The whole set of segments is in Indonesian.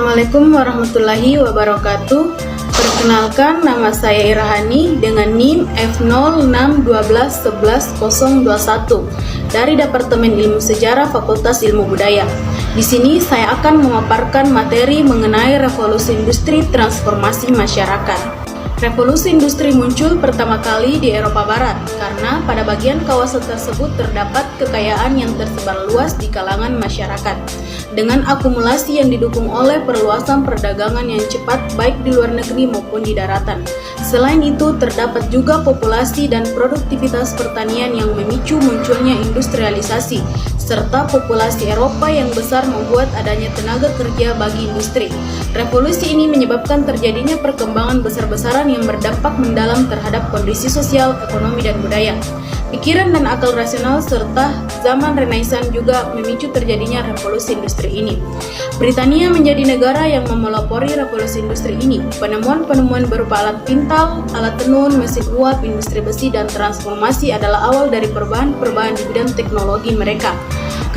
Assalamualaikum warahmatullahi wabarakatuh. Perkenalkan, nama saya Irahani dengan NIM F0612111021 dari Departemen Ilmu Sejarah Fakultas Ilmu Budaya. Di sini saya akan memaparkan materi mengenai revolusi industri transformasi masyarakat. Revolusi industri muncul pertama kali di Eropa Barat karena pada bagian kawasan tersebut terdapat kekayaan yang tersebar luas di kalangan masyarakat dengan akumulasi yang didukung oleh perluasan perdagangan yang cepat baik di luar negeri maupun di daratan. Selain itu, terdapat juga populasi dan produktivitas pertanian yang memicu munculnya industrialisasi, serta populasi Eropa yang besar membuat adanya tenaga kerja bagi industri. Revolusi ini menyebabkan terjadinya perkembangan besar-besaran yang berdampak mendalam terhadap kondisi sosial, ekonomi, dan budaya. Pikiran dan akal rasional serta zaman Renaissance juga memicu terjadinya revolusi industri ini. Britania menjadi negara yang memelopori revolusi industri ini. Penemuan-penemuan berupa alat pintal, alat tenun, mesin uap, industri besi, dan transformasi adalah awal dari perubahan-perubahan di bidang teknologi mereka.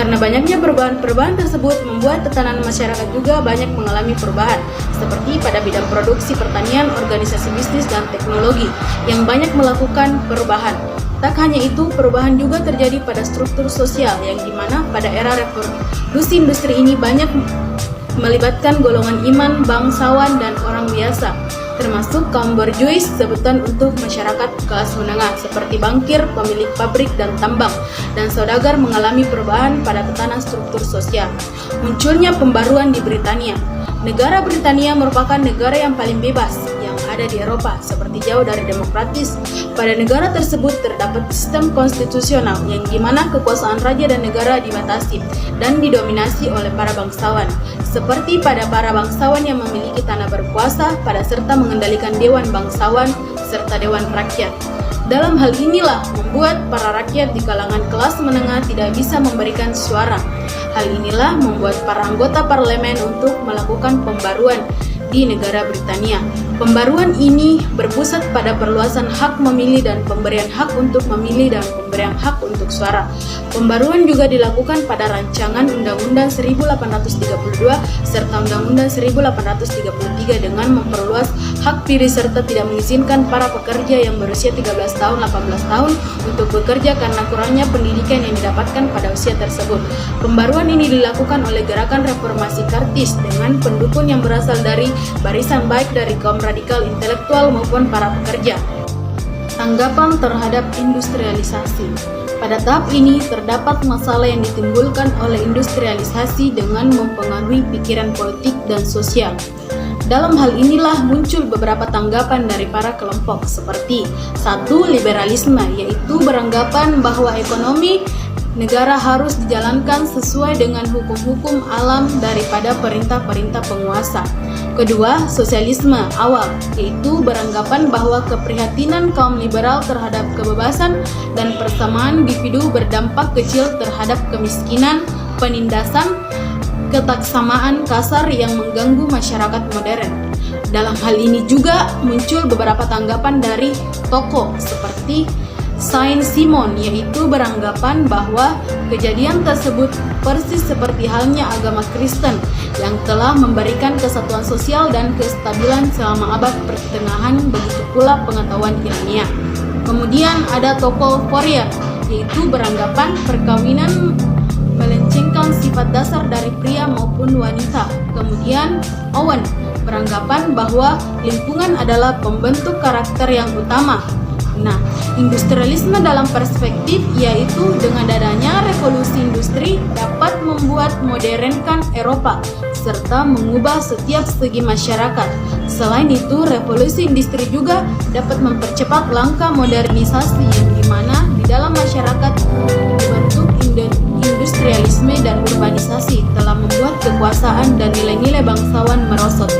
Karena banyaknya perubahan-perubahan tersebut membuat tatanan masyarakat juga banyak mengalami perubahan, seperti pada bidang produksi pertanian, organisasi bisnis, dan teknologi yang banyak melakukan perubahan. Tak hanya itu, perubahan juga terjadi pada struktur sosial yang dimana pada era revolusi industri ini banyak melibatkan golongan iman, bangsawan, dan orang biasa, termasuk kaum borjuis, sebutan untuk masyarakat kelas menengah seperti bankir, pemilik pabrik dan tambang, dan saudagar mengalami perubahan pada tatanan struktur sosial. Munculnya pembaruan di Britania. Negara Britania merupakan negara yang paling bebas yang ada di Eropa, seperti jauh dari demokratis. Pada negara tersebut terdapat sistem konstitusional yang dimana kekuasaan raja dan negara dibatasi dan didominasi oleh para bangsawan, seperti pada para bangsawan yang memiliki tanah berkuasa pada serta mengendalikan dewan bangsawan serta dewan rakyat. Dalam hal inilah membuat para rakyat di kalangan kelas menengah tidak bisa memberikan suara. Hal inilah membuat para anggota parlemen untuk melakukan pembaruan di negara Britania. Pembaruan ini berpusat pada perluasan hak memilih dan pemberian hak untuk memilih dan pemberian hak untuk suara. Pembaruan juga dilakukan pada rancangan Undang-Undang 1832 serta Undang-Undang 1833 dengan memperluas hak pilih serta tidak mengizinkan para pekerja yang berusia 13 tahun 18 tahun untuk bekerja karena kurangnya pendidikan yang didapatkan pada usia tersebut. Pembaruan ini dilakukan oleh gerakan reformasi Kartis dengan pendukung yang berasal dari barisan baik dari kaum radikal intelektual maupun para pekerja. Tanggapan terhadap industrialisasi. Pada tahap ini terdapat masalah yang ditimbulkan oleh industrialisasi dengan mempengaruhi pikiran politik dan sosial. Dalam hal inilah muncul beberapa tanggapan dari para kelompok seperti 1. Liberalisme, yaitu beranggapan bahwa ekonomi negara harus dijalankan sesuai dengan hukum-hukum alam daripada perintah-perintah penguasa. Kedua, sosialisme awal, yaitu beranggapan bahwa keprihatinan kaum liberal terhadap kebebasan dan persamaan individu berdampak kecil terhadap kemiskinan, penindasan, ketaksamaan kasar yang mengganggu masyarakat modern. Dalam hal ini juga muncul beberapa tanggapan dari tokoh seperti Saint-Simon, yaitu beranggapan bahwa kejadian tersebut persis seperti halnya agama Kristen yang telah memberikan kesatuan sosial dan kestabilan selama abad pertengahan, begitu pula pengetahuan ilmiah. Kemudian ada tokoh Fourier, yaitu beranggapan perkawinan melencengkan sifat dasar dari pria maupun wanita. Kemudian Owen beranggapan bahwa lingkungan adalah pembentuk karakter yang utama. Nah, industrialisme dalam perspektif yaitu dengan adanya revolusi industri dapat membuat modernkan Eropa serta mengubah setiap segi masyarakat. Selain itu, revolusi industri juga dapat mempercepat langkah modernisasi yang dimana di dalam masyarakat dibentuk industrialisme dan urbanisasi telah membuat kekuasaan dan nilai-nilai bangsawan merosot.